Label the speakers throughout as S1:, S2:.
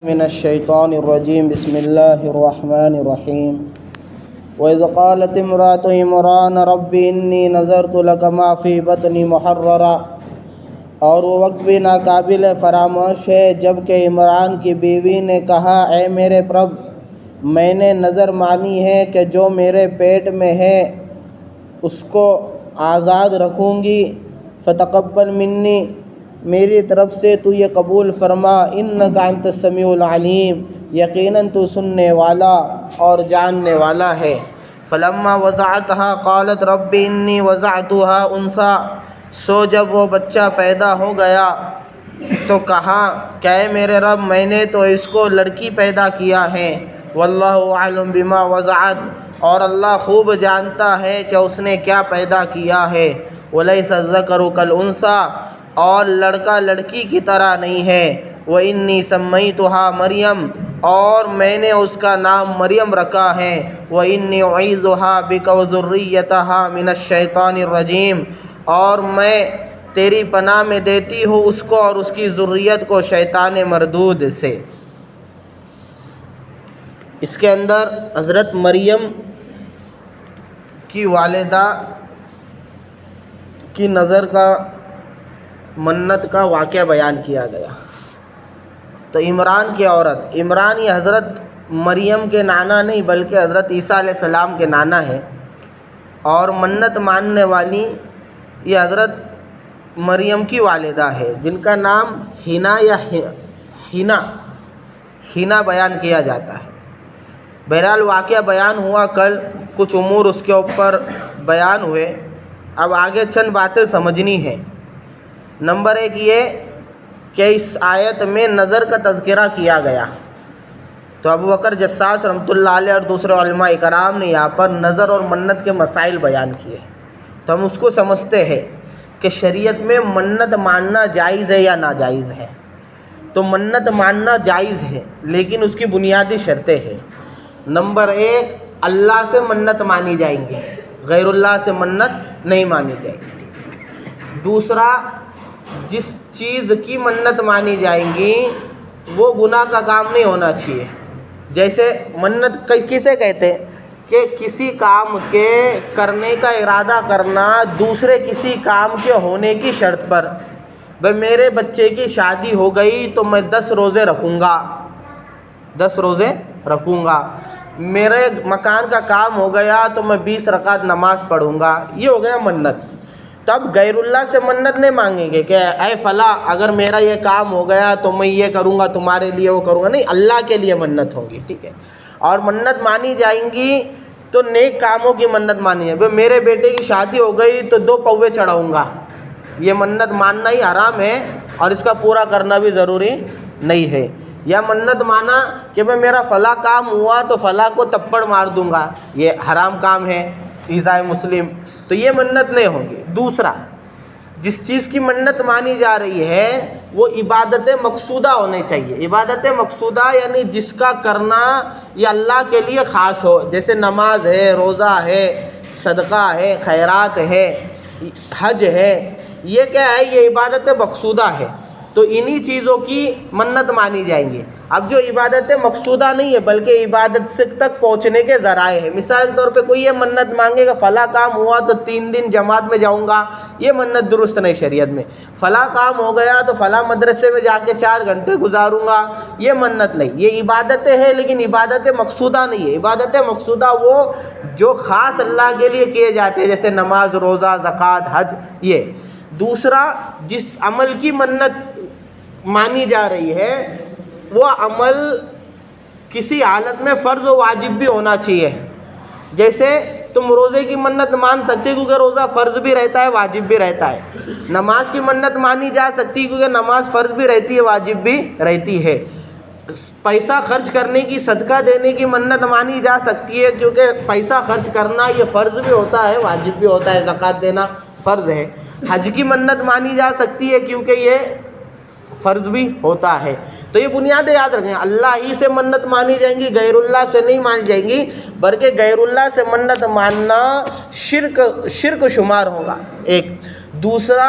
S1: من الشیطان الرجیم بسم اللہ الرحمن الرحیم وَإِذْ قَالَتِ امْرَأَتُ عِمْرَانَ رَبِّ إِنِّي نَذَرْتُ لَكَ مَا فِي بَطْنِي مُحَرَّرًا، اور وہ وقت بھی ناقابل فراموش ہے جب کہ عمران کی بیوی نے کہا اے میرے پرب، میں نے نظر مانی ہے کہ جو میرے پیٹ میں ہے اس کو آزاد رکھوں گی، فتقبل منی، میری طرف سے تو یہ قبول فرما، انک انت السمیع العلیم، یقیناً تو سننے والا اور جاننے والا ہے۔ فلما وضعتها قالت رب انی وضعتها انثی، سو جب وہ بچہ پیدا ہو گیا تو کہا کہ اے میرے رب، میں نے تو اس کو لڑکی پیدا کیا ہے، واللہ اعلم بما وضعت، اور اللہ خوب جانتا ہے کہ اس نے کیا پیدا کیا ہے، ولیس الذکر کالانثی، اور لڑکا لڑکی کی طرح نہیں ہے، وانی سمیتها مریم، اور میں نے اس کا نام مریم رکھا ہے، وانی اعیذها بک وذریتها من الشیطان الرجیم، اور میں تیری پناہ میں دیتی ہوں اس کو اور اس کی ذریت کو شیطان مردود سے۔ اس کے اندر حضرت مریم کی والدہ کی نظر کا منت کا واقعہ بیان کیا گیا۔ تو عمران کی عورت، عمران یہ حضرت مریم کے نانا نہیں بلکہ حضرت عیسیٰ علیہ السلام کے نانا ہے، اور منت ماننے والی یہ حضرت مریم کی والدہ ہے جن کا نام حنا یا حنا بیان کیا جاتا ہے۔ بہرحال واقعہ بیان ہوا کل، کچھ امور اس کے اوپر بیان ہوئے، اب آگے چند باتیں سمجھنی ہیں۔ نمبر ایک یہ کہ اس آیت میں نظر کا تذکرہ کیا گیا، تو ابوبکر جساس رحمۃ اللہ علیہ اور دوسرے علماء کرام نے یہاں پر نظر اور منت کے مسائل بیان کیے، تو ہم اس کو سمجھتے ہیں کہ شریعت میں منت ماننا جائز ہے یا ناجائز ہے۔ تو منت ماننا جائز ہے لیکن اس کی بنیادی شرطیں ہیں۔ نمبر ایک، اللہ سے منت مانی جائیں گی، غیر اللہ سے منت نہیں مانی جائے گی۔ دوسرا، جس چیز کی منت مانی جائیں گی وہ گناہ کا کام نہیں ہونا چاہیے۔ جیسے منت کسے کہتے ہیں کہ کسی کام کے کرنے کا ارادہ کرنا دوسرے کسی کام کے ہونے کی شرط پر، بھئی میرے بچے کی شادی ہو گئی تو میں 10 روزے رکھوں گا، 10 روزے رکھوں گا، میرے مکان کا کام ہو گیا تو میں 20 رکعت نماز پڑھوں گا، یہ ہو گیا منت۔ تب غیر اللہ سے منت نہیں مانگیں گے کہ اے فلاں اگر میرا یہ کام ہو گیا تو میں یہ کروں گا تمہارے لیے، وہ کروں گا، نہیں، اللہ کے لیے منت ہوگی، ٹھیک ہے۔ اور منت مانی جائیں گی تو نیک کاموں کی منت مانی ہے، بھئی میرے بیٹے کی شادی ہو گئی تو 2 پوے چڑھاؤں گا، یہ منت ماننا ہی حرام ہے اور اس کا پورا کرنا بھی ضروری نہیں ہے۔ یا منت مانا کہ بھئی میرا فلاں کام ہوا تو فلاں کو تپڑ مار دوں گا، یہ حرام کام ہے، ایذائے مسلم، تو یہ منت نہیں ہوگی۔ دوسرا، جس چیز کی منت مانی جا رہی ہے وہ عبادت مقصودہ ہونے چاہیے۔ عبادت مقصودہ یعنی جس کا کرنا یہ اللہ کے لیے خاص ہو، جیسے نماز ہے، روزہ ہے، صدقہ ہے، خیرات ہے، حج ہے، یہ کیا ہے؟ یہ عبادت مقصودہ ہے، تو انہی چیزوں کی منت مانی جائیں گی۔ اب جو عبادت مقصودہ نہیں ہے بلکہ عبادت تک پہنچنے کے ذرائع ہے، مثال کے طور پہ کوئی یہ منت مانگے گا فلاں کام ہوا تو 3 دن جماعت میں جاؤں گا، یہ منت درست نہیں شریعت میں۔ فلاں کام ہو گیا تو فلاں مدرسے میں جا کے 4 گھنٹے گزاروں گا، یہ منت نہیں، یہ عبادتیں ہیں لیکن عبادت مقصودہ نہیں ہے۔ عبادت مقصودہ وہ جو خاص اللہ کے لیے کیے جاتے ہیں، جیسے نماز، روزہ، زکوٰۃ، حج، یہ۔ دوسرا، جس عمل کی منت مانی جا رہی ہے وہ عمل کسی حالت میں فرض و واجب بھی ہونا چاہیے۔ جیسے تم روزے کی منت مان سکتے کیونکہ روزہ فرض بھی رہتا ہے واجب بھی رہتا ہے، نماز کی منت مانی جا سکتی کیونکہ نماز فرض بھی رہتی ہے واجب بھی رہتی ہے، پیسہ خرچ کرنے کی، صدقہ دینے کی منت مانی جا سکتی ہے کیونکہ پیسہ خرچ کرنا یہ فرض بھی ہوتا ہے واجب بھی ہوتا ہے، زکوٰۃ دینا فرض ہے۔ حج کی منت مانی جا سکتی ہے کیونکہ یہ فرض بھی ہوتا ہے۔ تو یہ بنیادیں یاد رکھیں، اللہ ہی سے منت مانی جائیں گی، غیر اللہ سے نہیں مانی جائیں گی، بلکہ غیر اللہ سے منت ماننا شرک شمار ہوگا، ایک۔ دوسرا،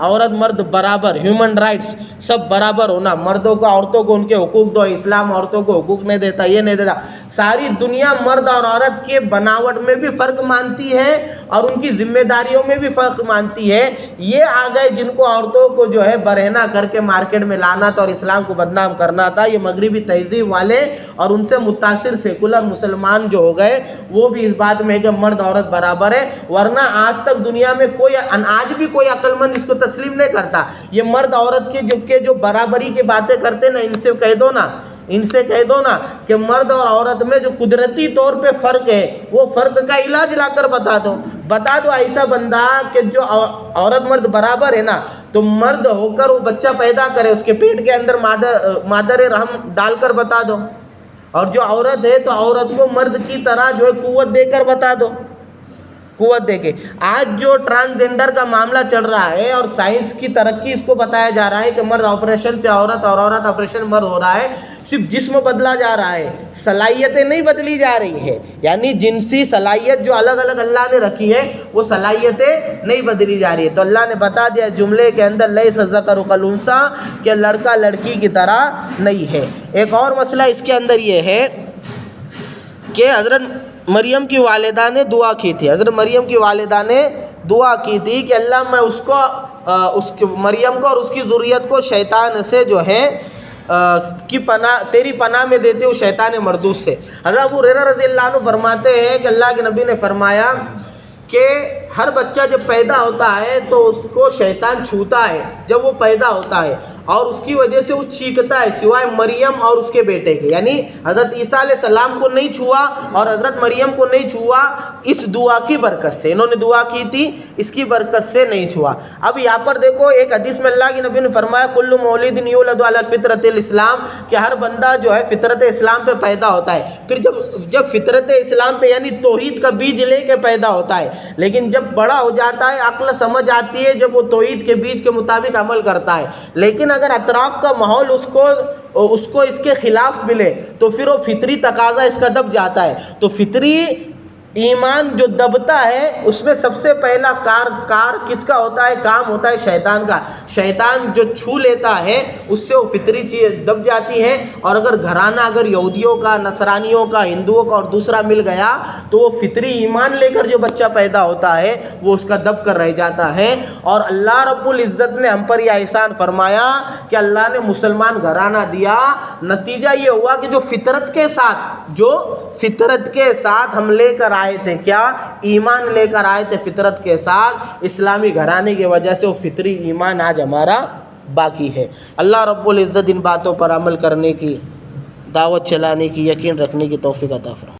S1: عورت مرد برابر، ہیومن رائٹس سب برابر ہونا، مردوں کو عورتوں کو ان کے حقوق دو، اسلام عورتوں کو حقوق نہیں دیتا، یہ نہیں دیتا. ساری دنیا مرد اور عورت کے بناوٹ میں بھی فرق مانتی ہے اور ان کی ذمہ داریوں میں بھی فرق مانتی ہے. یہ آ گئے جن کو عورتوں کو جو ہے برہنہ کر کے مارکیٹ میں لانا تھا اور اسلام کو بدنام کرنا تھا، یہ مغربی تہذیب والے اور ان سے متاثر سیکولر مسلمان جو ہو گئے وہ بھی اس بات میں کہ مرد عورت برابر ہے. ورنہ آج تک دنیا میں آج بھی کوئی عقل مند اس کو تسلیم نہیں کرتا. یہ مرد عورت کے جو برابری کی باتیں کرتے نا، ان سے کہہ دو نا کہ مرد اور عورت میں جو قدرتی طور پہ فرق ہے وہ فرق کا علاج لا کر بتا دو ایسا بندہ کہ جو عورت مرد برابر ہے نا، تو مرد ہو کر وہ بچہ پیدا کرے، اس کے پیٹ کے اندر مادر رحم ڈال کر بتا دو. اور جو عورت ہے تو عورت کو مرد کی طرح جو ہے قوت دے کر بتا دو، قوت دے کے. آج جو ٹرانسجنڈر کا معاملہ چل رہا ہے اور سائنس کی ترقی اس کو بتایا جا رہا ہے کہ مرد آپریشن سے عورت اور عورت آپریشن مرد ہو رہا ہے، صرف جسم بدلا جا رہا ہے، صلاحیتیں نہیں بدلی جا رہی ہے. یعنی جنسی صلاحیت جو الگ الگ اللہ نے رکھی ہے وہ صلاحیتیں نہیں بدلی جا رہی ہے. تو اللہ نے بتا دیا جملے کے اندر لیس الذکر کالانثیٰ کہ لڑکا لڑکی کی طرح نہیں ہے. ایک اور مسئلہ اس کے اندر یہ ہے کہ حضرت مریم کی والدہ نے دعا کی تھی. حضرت مریم کی والدہ نے دعا کی تھی کہ اللہ میں مریم کو اور اس کی ذریت کو شیطان سے جو ہے کی پناہ، تیری پناہ میں دیتے ہوں شیطان مردود سے. حضرت ابو ہریرہ رضی اللہ عنہ فرماتے ہیں کہ اللہ کے نبی نے فرمایا کہ ہر بچہ جب پیدا ہوتا ہے تو اس کو شیطان چھوتا ہے جب وہ پیدا ہوتا ہے، اور اس کی وجہ سے وہ چیختا ہے سوائے مریم اور اس کے بیٹے کے. یعنی حضرت عیسیٰ علیہ السلام کو نہیں چھوا اور حضرت مریم کو نہیں چھوا اس دعا کی برکت سے. انہوں نے دعا کی تھی، اس کی برکت سے نہیں چھوا. اب یہاں پر دیکھو ایک حدیث میں اللہ کے نبی نے فرمایا کل مولود یولد علی فطرت الاسلام، کہ ہر بندہ جو ہے فطرت اسلام پہ پیدا ہوتا ہے. پھر جب فطرت اسلام پہ یعنی توحید کا بیج لے کے پیدا ہوتا ہے، لیکن جب بڑا ہو جاتا ہے عقل سمجھ آتی ہے جب وہ توحید کے بیج کے مطابق عمل کرتا ہے. لیکن اگر اطراف کا ماحول اس کو اس کے خلاف ملے تو پھر وہ فطری تقاضا اس کا دب جاتا ہے. تو فطری ایمان جو دبتا ہے اس میں سب سے پہلا کار کس کا ہوتا ہے؟ کام ہوتا ہے شیطان کا. شیطان جو چھو لیتا ہے اس سے وہ فطری چیز دب جاتی ہے. اور اگر گھرانہ اگر یہودیوں کا، نصرانیوں کا، ہندوؤں کا اور دوسرا مل گیا تو وہ فطری ایمان لے کر جو بچہ پیدا ہوتا ہے وہ اس کا دب کر رہ جاتا ہے. اور اللہ رب العزت نے ہم پر یہ احسان فرمایا کہ اللہ نے مسلمان گھرانہ دیا. نتیجہ یہ ہوا کہ جو فطرت کے ساتھ ہم لے کر آئے تھے، کیا ایمان لے کر آئے تھے فطرت کے ساتھ، اسلامی گھرانے کی وجہ سے وہ فطری ایمان آج ہمارا باقی ہے. اللہ رب العزت ان باتوں پر عمل کرنے کی، دعوت چلانے کی، یقین رکھنے کی توفیق عطا فرمائے.